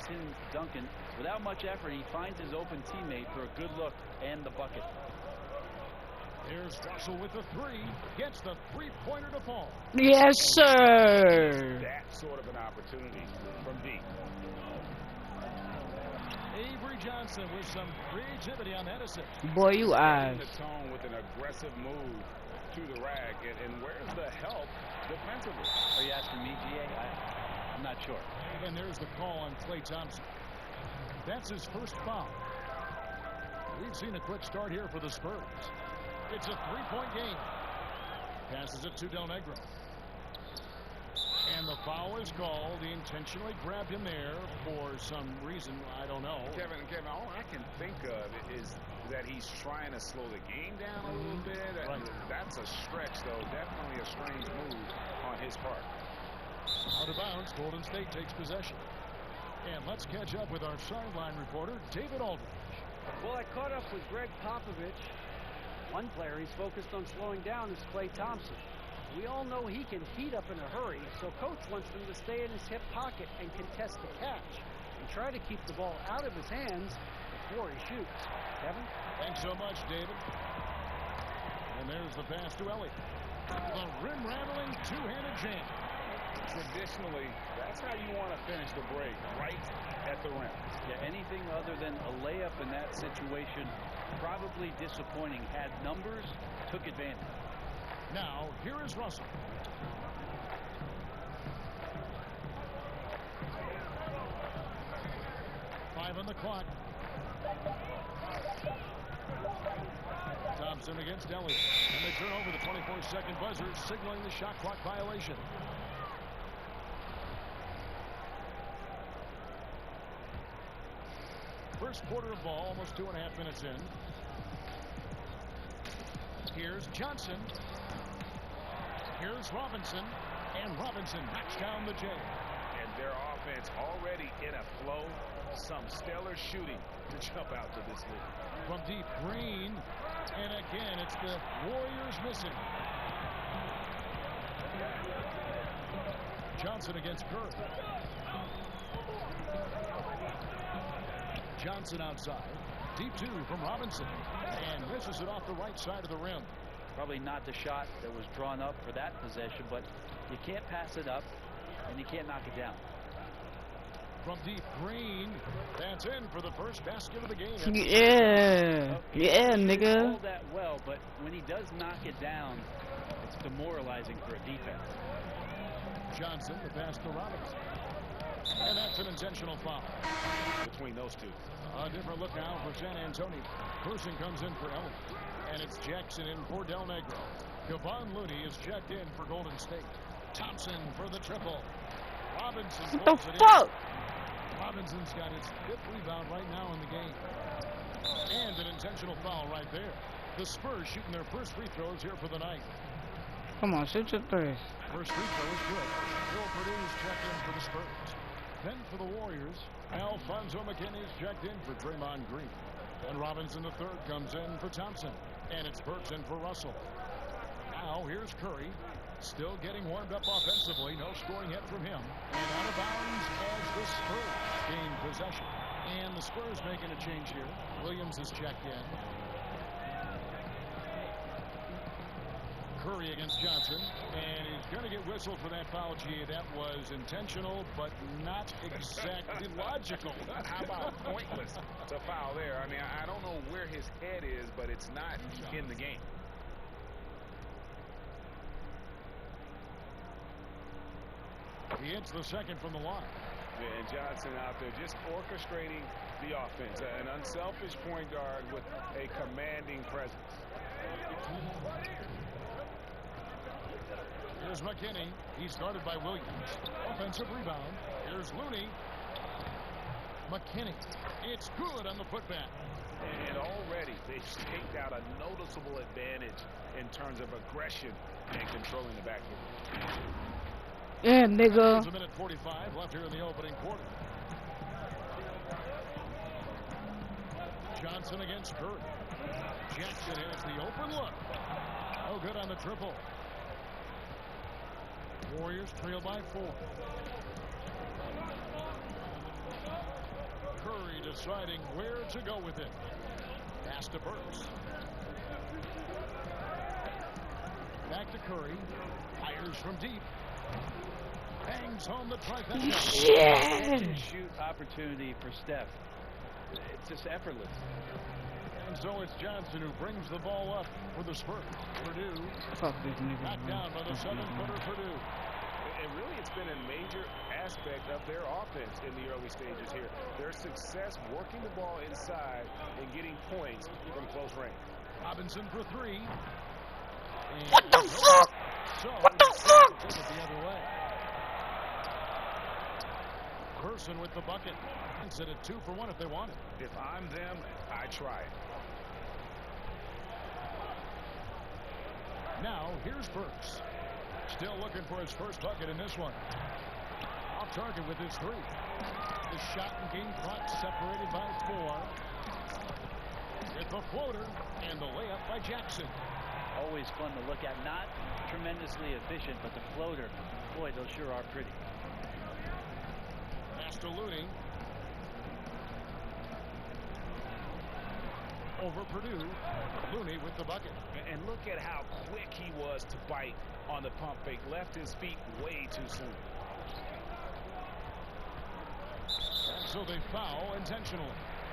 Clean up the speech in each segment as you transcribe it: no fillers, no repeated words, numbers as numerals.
Tim Duncan. Without much effort, he finds his open teammate for a good look and the bucket. Here's Russell with the three. Gets the three-pointer to fall. Yes, sir. That sort of an opportunity from deep. Avery Johnson with some creativity on that assist. Boy, you eyes. The tone with an aggressive move to the rack. And where's the help defensively? Are you asking me, GA? I'm not sure. And there's the call on Klay Thompson. That's his first foul. We've seen a quick start here for the Spurs. It's a three-point game. Passes it to Del Negro. And the foul is called. He intentionally grabbed him there for some reason. I don't know. Kevin, all I can think of is that he's trying to slow the game down a little bit. Right. That's a stretch, though. Definitely a strange move on his part. Out of bounds, Golden State takes possession. And let's catch up with our sideline reporter, David Aldridge. Well, I caught up with Greg Popovich. One player he's focused on slowing down is Klay Thompson. We all know he can heat up in a hurry, so coach wants him to stay in his hip pocket and contest the catch and try to keep the ball out of his hands before he shoots. Kevin? Thanks so much, David. And there's the pass to Elliott. The rim-rattling two-handed jam. Traditionally, that's how you want to finish the break, right at the rim. Yeah, anything other than a layup in that situation, probably disappointing. Had numbers, took advantage. Now, here is Russell. Five on the clock. Thompson against Elliott. And they turn over the 24-second buzzer, signaling the shot clock violation. First quarter of ball, almost 2.5 minutes in. Here's Johnson. Here's Robinson. And Robinson knocks down the J. And their offense already in a flow. Some stellar shooting to jump out to this lead. From deep, Green. And again, it's the Warriors missing. Johnson against Kerr. Johnson outside. Deep two from Robinson. And misses it off the right side of the rim. Probably not the shot that was drawn up for that possession, but you can't pass it up and you can't knock it down. From deep, Green. That's in for the first basket of the game. Yeah. Yeah, nigga. Hold that well, but when he does knock it down, it's demoralizing for a defense. Johnson, the pass to Robinson. And that's an intentional foul. Between those two. A different look now for San Antonio. Person comes in for Elliott. And it's Jackson in for Del Negro. Kevon Looney is checked in for Golden State. Thompson for the triple. Robinson What pulls the it fuck? in. Robinson's got his 5th rebound right now in the game. And an intentional foul right there. The Spurs shooting their first free throws here for the night. Come on, shoot your three. First free throw is good. Will Purdue's checked in for the Spurs. Then for the Warriors, Alfonso McKinney is checked in for Draymond Green. And Robinson III comes in for Thompson. And it's Burks in for Russell. Now here's Curry. Still getting warmed up offensively. No scoring hit from him. And out of bounds as the Spurs gain possession. And the Spurs making a change here. Williams is checked in. Curry against Johnson. And he's going to get whistled for that foul, G. That was intentional, but not exactly logical. How about pointless to foul there? I mean, I don't know where his head is, but it's not in the game. He hits the second from the line. Yeah, and Johnson out there just orchestrating the offense. An unselfish point guard with a commanding presence. Here's McKinney. He's guarded by Williams. Offensive rebound. Here's Looney. McKinney. It's good on the putback. And already they've staked out a noticeable advantage in terms of aggression and controlling the backcourt. Yeah, nigga. There's a minute 45 left here in the opening quarter. Johnson against Curry. Jackson has the open look. Oh, good on the triple. Warriors trail by 4. deciding where to go with it. Pass to Burks. Back to Curry. Fires from deep. Bangs home the trifecta. Yeah. Shoot opportunity for Steph. It's just effortless. And so it's Johnson who brings the ball up for the Spurs. Purdue Fuck this nigga. back down by the 7-footer Purdue. And really, it's been a major aspect of their offense in the early stages here. Their success working the ball inside and getting points from close range. Robinson for three. And What the fuck? So What the fuck? take it the other way. Person with the bucket. It's at a 2 for 1 if they want it. If I'm them, I try it. Now, here's Burks. Still looking for his first bucket in this one. Off target with his 3. The shot and game clock separated by 4. With the floater and the layup by Jackson. Always fun to look at. Not tremendously efficient, but the floater, boy, those sure are pretty. Pass to Looney. Over Purdue. Looney with the bucket. And look at how quick he was to bite on the pump fake. Left his feet way too soon. And so they foul intentionally.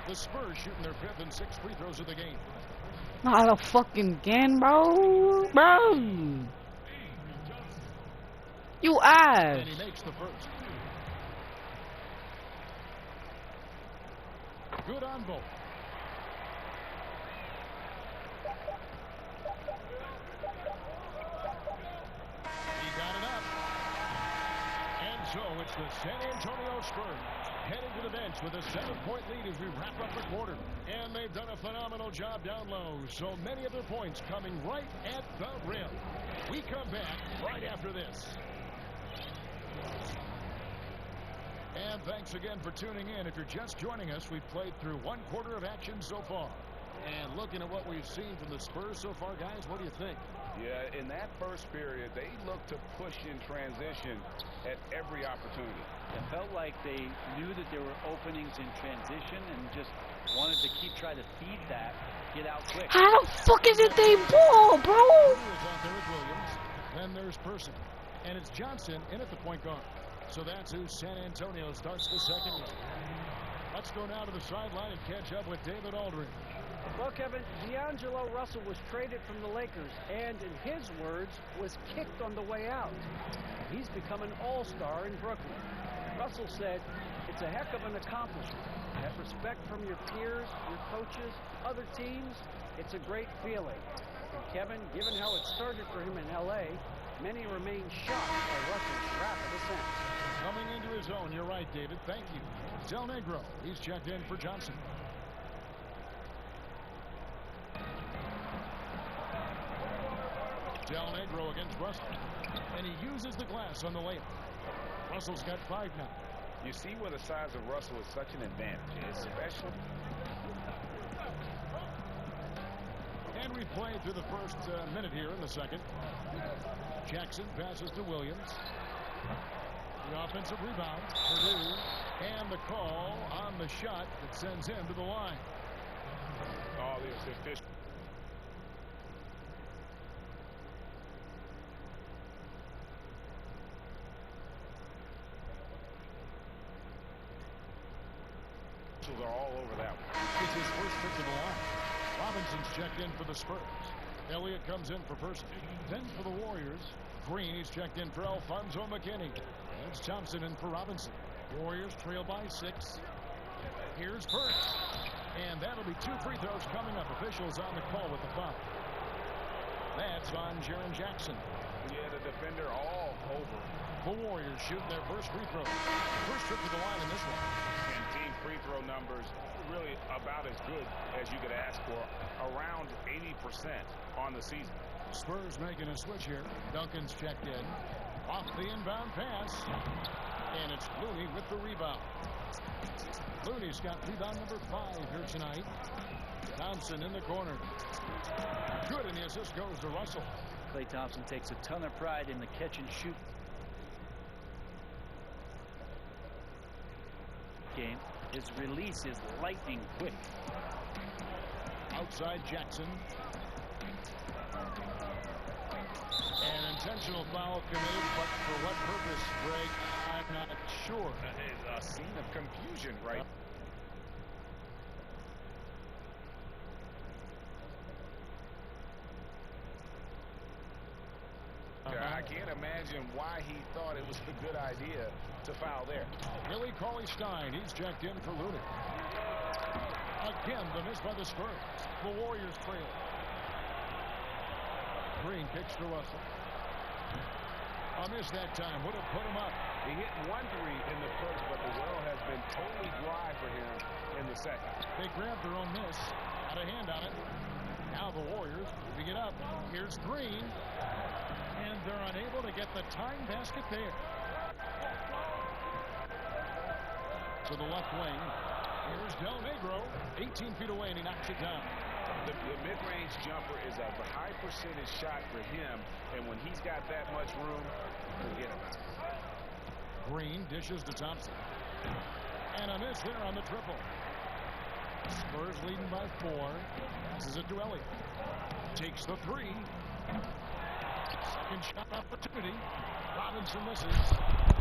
The Spurs shooting their 5th and 6th free throws of the game. Not a fucking again, bro. Bro. You ass. And he makes the first. Good on both. He got it up. And so it's the San Antonio Spurs heading to the bench with a 7-point lead as we wrap up the quarter. And they've done a phenomenal job down low. So many of their points coming right at the rim. We come back right after this. And thanks again for tuning in. If you're just joining us, we've played through 1 quarter of action so far. And looking at what we've seen from the Spurs so far, guys, what do you think? Yeah, in that first period, they looked to push in transition at every opportunity. It felt like they knew that there were openings in transition and just wanted to keep trying to feed that, get out quick. How the fuck is it they ball, bro? Purdue is out there with Williams. Then there's Person. And it's Johnson in at the point guard. So that's who San Antonio starts the second one. Let's go now to the sideline and catch up with David Aldridge. Well, Kevin, D'Angelo Russell was traded from the Lakers and, in his words, was kicked on the way out. He's become an all-star in Brooklyn. Russell said, "It's a heck of an accomplishment. That respect from your peers, your coaches, other teams, it's a great feeling." And Kevin, given how it started for him in L.A., many remain shocked by Russell's rapid ascent. Coming into his own, you're right, David. Thank you. Del Negro, he's checked in for Johnson. Del Negro against Russell. And he uses the glass on the layup. Russell's got 5 now. You see where the size of Russell is such an advantage, especially. And we played through the first minute here in the second. Jackson passes to Williams. The offensive rebound. Purdue. And the call on the shot that sends him to the line. Oh, the official. Are all over that one. It's his first trip to the line. Robinson's checked in for the Spurs. Elliott comes in for Person. Then for the Warriors, Green is checked in for Alfonso McKinney. It's Thompson in for Robinson. Warriors trail by 6. Here's Burks. And that'll be 2 free throws coming up. Officials on the call with the foul. That's on Jaren Jackson. Yeah, the defender all over. The Warriors shooting their first free throw. First trip to the line in this one. And team free throw numbers really about as good as you could ask for. Around 80% on the season. Spurs making a switch here. Duncan's checked in. Off the inbound pass. And it's Looney with the rebound. Looney's got rebound number 5 here tonight. Thompson in the corner. Good, and the assist goes to Russell. Klay Thompson takes a ton of pride in the catch and shoot game. His release is lightning quick. Outside Jackson. An intentional foul committed, but for what purpose, Greg? I'm not sure. A scene of confusion, right? I can't imagine why he thought it was a good idea to foul there. Willie Cauley-Stein, he's checked in for Looney. Again, the miss by the Spurs. The Warriors trail. Green kicks to Russell. A miss that time would have put him up. He hit 1 3 in the first, but the well has been totally dry for him in the second. They grabbed their own miss. Got a hand on it. Now the Warriors moving it up. Here's Green. And they're unable to get the tying basket there. To the left wing. Here's Del Negro. 18 feet away, and he knocks it down. The mid-range jumper is a high percentage shot for him, and when he's got that much room, forget about it. Green dishes to Thompson. And a miss there on the triple. Spurs leading by 4. Passes it to Elliott. Takes the 3. Second shot opportunity. Robinson misses.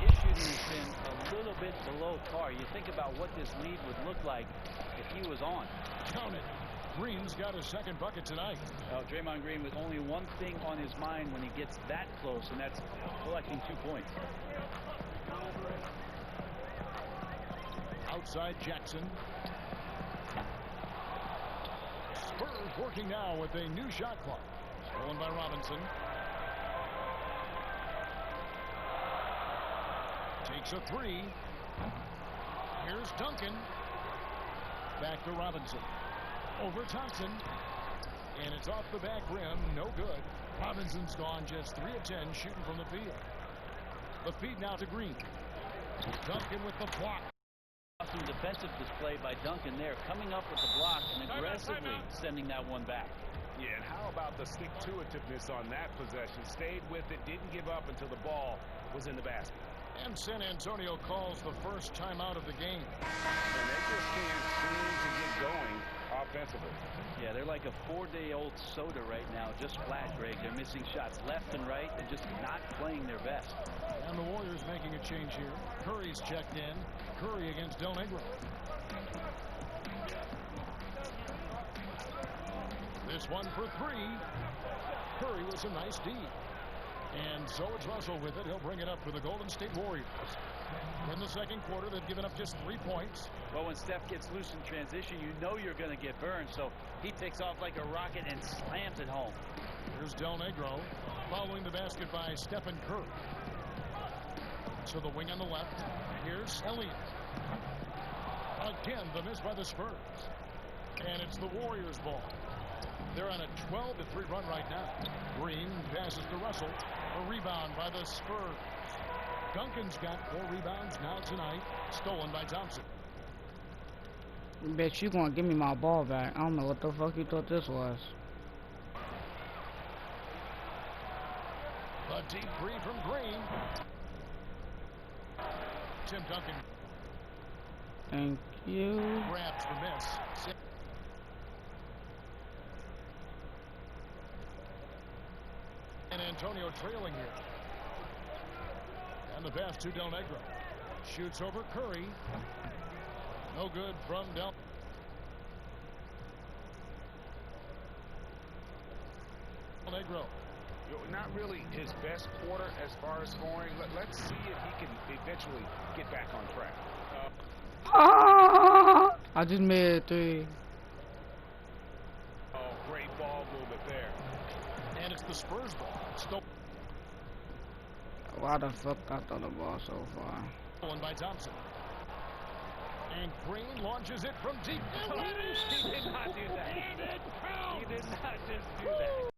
His shooting has been a little bit below par. You think about what this lead would look like if he was on. Count it. Green's got his second bucket tonight. Draymond Green with only one thing on his mind when he gets that close, and that's collecting 2 points. Outside Jackson. Spurs working now with a new shot clock. Stolen by Robinson. Takes a 3. Here's Duncan. Back to Robinson. Over Thompson. And it's off the back rim. No good. Robinson's gone just 3 of 10 shooting from the field. The feed now to Green. Duncan with the block. Awesome defensive display by Duncan there, coming up with the block and aggressively sending that one back. Yeah, and how about the stick-to-itiveness on that possession? Stayed with it, didn't give up until the ball was in the basket. And San Antonio calls the first timeout of the game. And they just can't seem to get going offensively. Yeah, they're like a 4-day-old soda right now, just flat, Greg. They're missing shots left and right and just not playing their best. And the Warriors making a change here. Curry's checked in. Curry against Del Negro. This one for 3. Curry with some nice D. And so it's Russell with it. He'll bring it up for the Golden State Warriors. In the second quarter, they've given up just 3 points. Well, when Steph gets loose in transition, you know you're going to get burned. So he takes off like a rocket and slams it home. Here's Del Negro following the basket by Stephen Curry. So the wing on the left. Here's Elliott. Again, the miss by the Spurs. And it's the Warriors' ball. They're on a 12-3 run right now. Green passes to Russell. A rebound by the Spurs. Duncan's got 4 rebounds now tonight. Stolen by Thompson. Bet you gonna give me my ball back. I don't know what the fuck you thought this was. A deep 3 from Green. Tim Duncan Thank you. grabs the miss. And Antonio trailing here. And the pass to Del Negro. Shoots over Curry. No good from Del. Negro. Not really his best quarter as far as scoring. Let's see if he can eventually get back on track. I just made a 3. Oh, great ball movement there. And it's the Spurs ball. Stolen Why the fuck I thought the ball so far? by Thompson. And Green launches it from deep. He did not do that. He did not just do that.